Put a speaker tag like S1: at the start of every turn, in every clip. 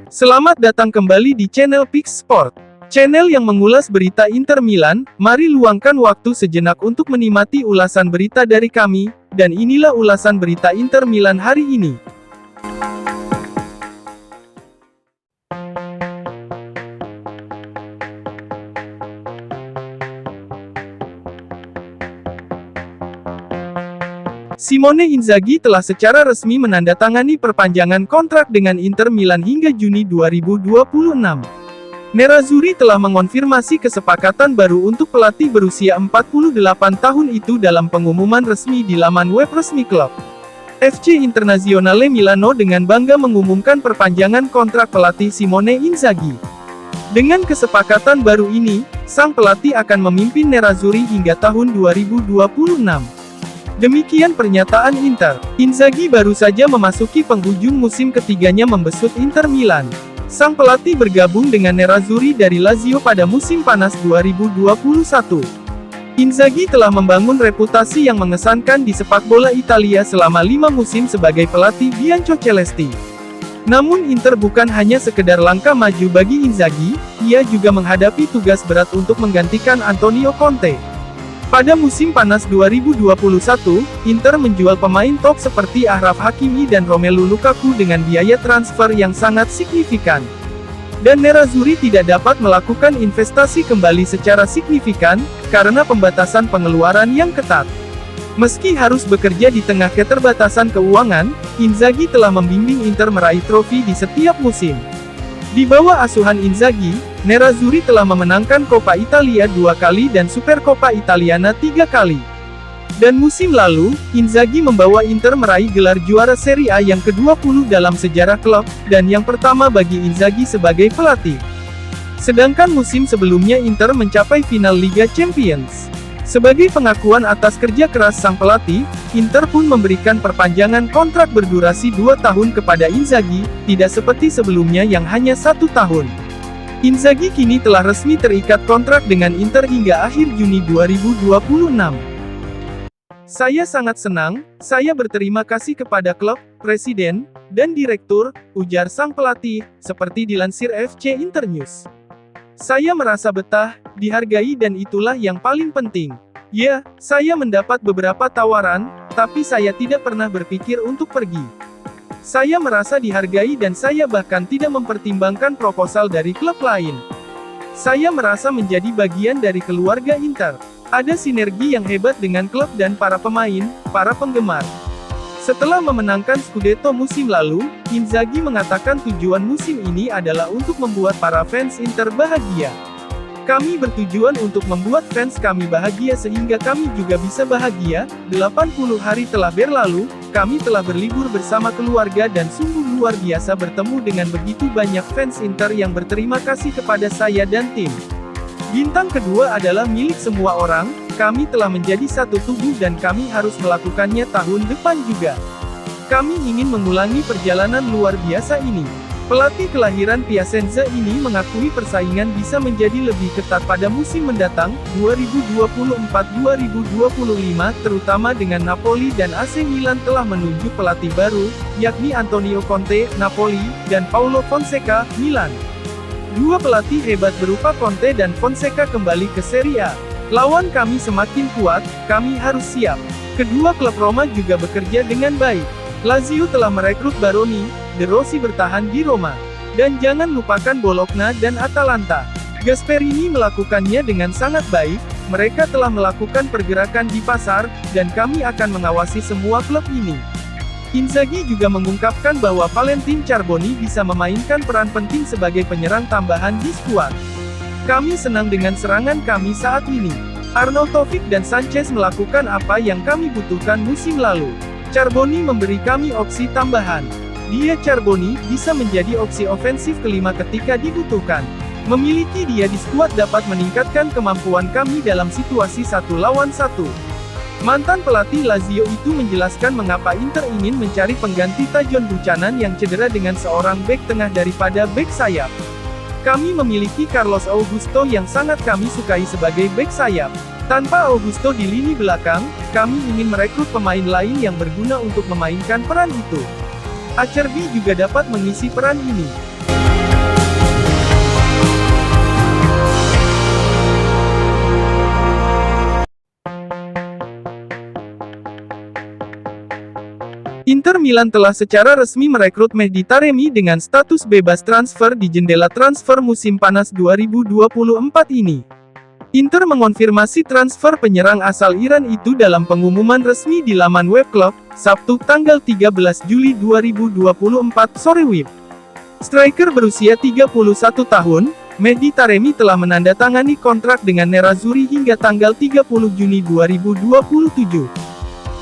S1: Selamat datang kembali di channel Pix Sport. Channel yang mengulas berita Inter Milan. Mari luangkan waktu sejenak untuk menikmati ulasan berita dari kami, dan inilah ulasan berita Inter Milan hari ini. Simone Inzaghi telah secara resmi menandatangani perpanjangan kontrak dengan Inter Milan hingga Juni 2026. Nerazzurri telah mengonfirmasi kesepakatan baru untuk pelatih berusia 48 tahun itu dalam pengumuman resmi di laman web resmi klub. FC Internazionale Milano dengan bangga mengumumkan perpanjangan kontrak pelatih Simone Inzaghi. Dengan kesepakatan baru ini, sang pelatih akan memimpin Nerazzurri hingga tahun 2026. Demikian pernyataan Inter. Inzaghi baru saja memasuki penghujung musim ketiganya membesut Inter Milan. Sang pelatih bergabung dengan Nerazzurri dari Lazio pada musim panas 2021. Inzaghi telah membangun reputasi yang mengesankan di sepak bola Italia selama 5 musim sebagai pelatih Biancocelesti. Namun Inter bukan hanya sekedar langkah maju bagi Inzaghi, ia juga menghadapi tugas berat untuk menggantikan Antonio Conte. Pada musim panas 2021, Inter menjual pemain top seperti Achraf Hakimi dan Romelu Lukaku dengan biaya transfer yang sangat signifikan. Dan Nerazzurri tidak dapat melakukan investasi kembali secara signifikan, karena pembatasan pengeluaran yang ketat. Meski harus bekerja di tengah keterbatasan keuangan, Inzaghi telah membimbing Inter meraih trofi di setiap musim. Di bawah asuhan Inzaghi, Nerazzurri telah memenangkan Coppa Italia 2 kali dan Supercoppa Italiana 3 kali. Dan musim lalu, Inzaghi membawa Inter meraih gelar juara Serie A yang ke-20 dalam sejarah klub, dan yang pertama bagi Inzaghi sebagai pelatih. Sedangkan musim sebelumnya Inter mencapai final Liga Champions. Sebagai pengakuan atas kerja keras sang pelatih, Inter pun memberikan perpanjangan kontrak berdurasi 2 tahun kepada Inzaghi, tidak seperti sebelumnya yang hanya 1 tahun. Inzaghi kini telah resmi terikat kontrak dengan Inter hingga akhir Juni 2026. Saya sangat senang, saya berterima kasih kepada klub, presiden, dan direktur, ujar sang pelatih, seperti dilansir FC Internews. Saya merasa betah, dihargai dan itulah yang paling penting. Ya, saya mendapat beberapa tawaran, tapi saya tidak pernah berpikir untuk pergi. Saya merasa dihargai dan saya bahkan tidak mempertimbangkan proposal dari klub lain. Saya merasa menjadi bagian dari keluarga Inter. Ada sinergi yang hebat dengan klub dan para pemain, para penggemar. Setelah memenangkan Scudetto musim lalu, Inzaghi mengatakan tujuan musim ini adalah untuk membuat para fans Inter bahagia. Kami bertujuan untuk membuat fans kami bahagia sehingga kami juga bisa bahagia. 80 hari telah berlalu, kami telah berlibur bersama keluarga dan sungguh luar biasa bertemu dengan begitu banyak fans Inter yang berterima kasih kepada saya dan tim. Bintang kedua adalah milik semua orang, kami telah menjadi satu tubuh dan kami harus melakukannya tahun depan juga. Kami ingin mengulangi perjalanan luar biasa ini. Pelatih kelahiran Piacenza ini mengakui persaingan bisa menjadi lebih ketat pada musim mendatang, 2024-2025, terutama dengan Napoli dan AC Milan telah menunjuk pelatih baru, yakni Antonio Conte, Napoli, dan Paulo Fonseca, Milan. Dua pelatih hebat berupa Conte dan Fonseca kembali ke Serie A. Lawan kami semakin kuat, kami harus siap. Kedua klub Roma juga bekerja dengan baik. Lazio telah merekrut Baroni, De Rossi bertahan di Roma. Dan jangan lupakan Bologna dan Atalanta. Gasperini melakukannya dengan sangat baik, mereka telah melakukan pergerakan di pasar, dan kami akan mengawasi semua klub ini. Inzaghi juga mengungkapkan bahwa Valentin Charbonny bisa memainkan peran penting sebagai penyerang tambahan di skuad. Kami senang dengan serangan kami saat ini. Arnautovic dan Sanchez melakukan apa yang kami butuhkan musim lalu. Charbonny memberi kami opsi tambahan. Dia Charbonny bisa menjadi opsi ofensif kelima ketika dibutuhkan. Memiliki dia di skuad dapat meningkatkan kemampuan kami dalam situasi 1 lawan 1. Mantan pelatih Lazio itu menjelaskan mengapa Inter ingin mencari pengganti Tajon Buchanan yang cedera dengan seorang bek tengah daripada bek sayap. Kami memiliki Carlos Augusto yang sangat kami sukai sebagai bek sayap. Tanpa Augusto di lini belakang, kami ingin merekrut pemain lain yang berguna untuk memainkan peran itu. Acerbi juga dapat mengisi peran ini. Inter Milan telah secara resmi merekrut Mehdi Taremi dengan status bebas transfer di jendela transfer musim panas 2024 ini. Inter mengonfirmasi transfer penyerang asal Iran itu dalam pengumuman resmi di laman web klub, Sabtu tanggal 13 Juli 2024 sore WIB. Striker berusia 31 tahun, Mehdi Taremi telah menandatangani kontrak dengan Nerazzurri hingga tanggal 30 Juni 2027.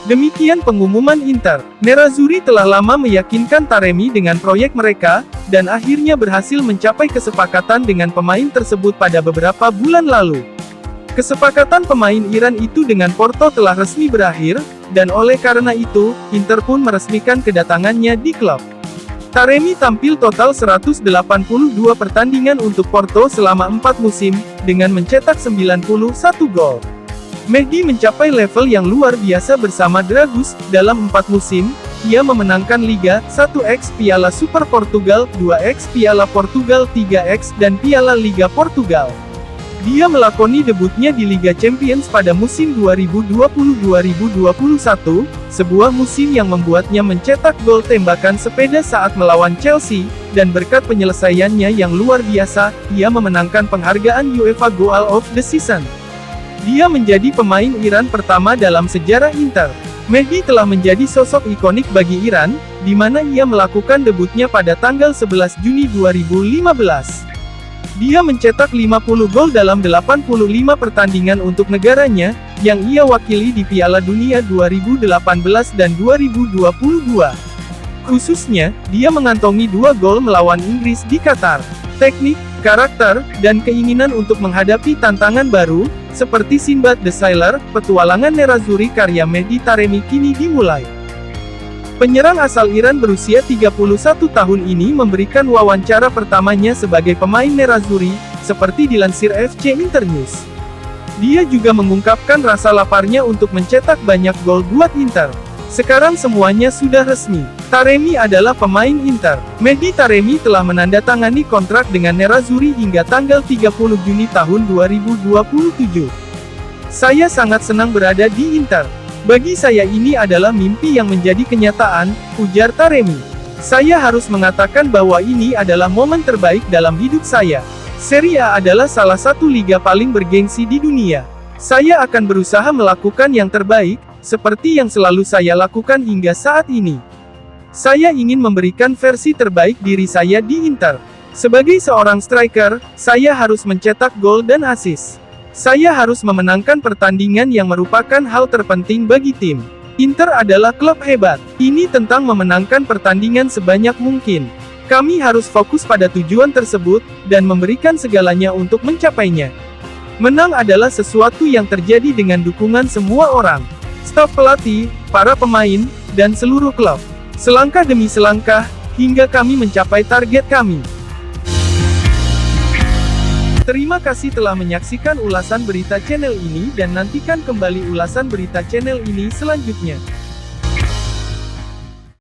S1: Demikian pengumuman Inter. Nerazzurri telah lama meyakinkan Taremi dengan proyek mereka, dan akhirnya berhasil mencapai kesepakatan dengan pemain tersebut pada beberapa bulan lalu. Kesepakatan pemain Iran itu dengan Porto telah resmi berakhir, dan oleh karena itu, Inter pun meresmikan kedatangannya di klub. Taremi tampil total 182 pertandingan untuk Porto selama 4 musim, dengan mencetak 91 gol. Mehdi mencapai level yang luar biasa bersama Dragos. Dalam 4 musim, ia memenangkan Liga 1x Piala Super Portugal, 2x Piala Portugal, 3x dan Piala Liga Portugal. Dia melakoni debutnya di Liga Champions pada musim 2020-2021, sebuah musim yang membuatnya mencetak gol tembakan sepeda saat melawan Chelsea, dan berkat penyelesaiannya yang luar biasa, ia memenangkan penghargaan UEFA Goal of the Season. Dia menjadi pemain Iran pertama dalam sejarah Inter. Mehdi telah menjadi sosok ikonik bagi Iran, di mana ia melakukan debutnya pada tanggal 11 Juni 2015. Dia mencetak 50 gol dalam 85 pertandingan untuk negaranya, yang ia wakili di Piala Dunia 2018 dan 2022. Khususnya, dia mengantongi 2 gol melawan Inggris di Qatar. Teknik, karakter, dan keinginan untuk menghadapi tantangan baru, seperti Sinbad the Sailor, petualangan Nerazzurri karya Mehdi Taremi kini dimulai. Penyerang asal Iran berusia 31 tahun ini memberikan wawancara pertamanya sebagai pemain Nerazzurri, seperti dilansir FC Internews. Dia juga mengungkapkan rasa laparnya untuk mencetak banyak gol buat Inter. Sekarang semuanya sudah resmi. Taremi adalah pemain Inter. Mehdi Taremi telah menandatangani kontrak dengan Nerazzurri hingga tanggal 30 Juni tahun 2027. Saya sangat senang berada di Inter. Bagi saya ini adalah mimpi yang menjadi kenyataan, ujar Taremi. Saya harus mengatakan bahwa ini adalah momen terbaik dalam hidup saya. Serie A adalah salah satu liga paling bergengsi di dunia. Saya akan berusaha melakukan yang terbaik, seperti yang selalu saya lakukan hingga saat ini. Saya ingin memberikan versi terbaik diri saya di Inter. Sebagai seorang striker, saya harus mencetak gol dan assist. Saya harus memenangkan pertandingan yang merupakan hal terpenting bagi tim. Inter adalah klub hebat. Ini tentang memenangkan pertandingan sebanyak mungkin. Kami harus fokus pada tujuan tersebut, dan memberikan segalanya untuk mencapainya. Menang adalah sesuatu yang terjadi dengan dukungan semua orang. Staf pelatih, para pemain, dan seluruh klub. Selangkah demi selangkah, hingga kami mencapai target kami. Terima kasih telah menyaksikan ulasan berita channel ini dan nantikan kembali ulasan berita channel ini selanjutnya.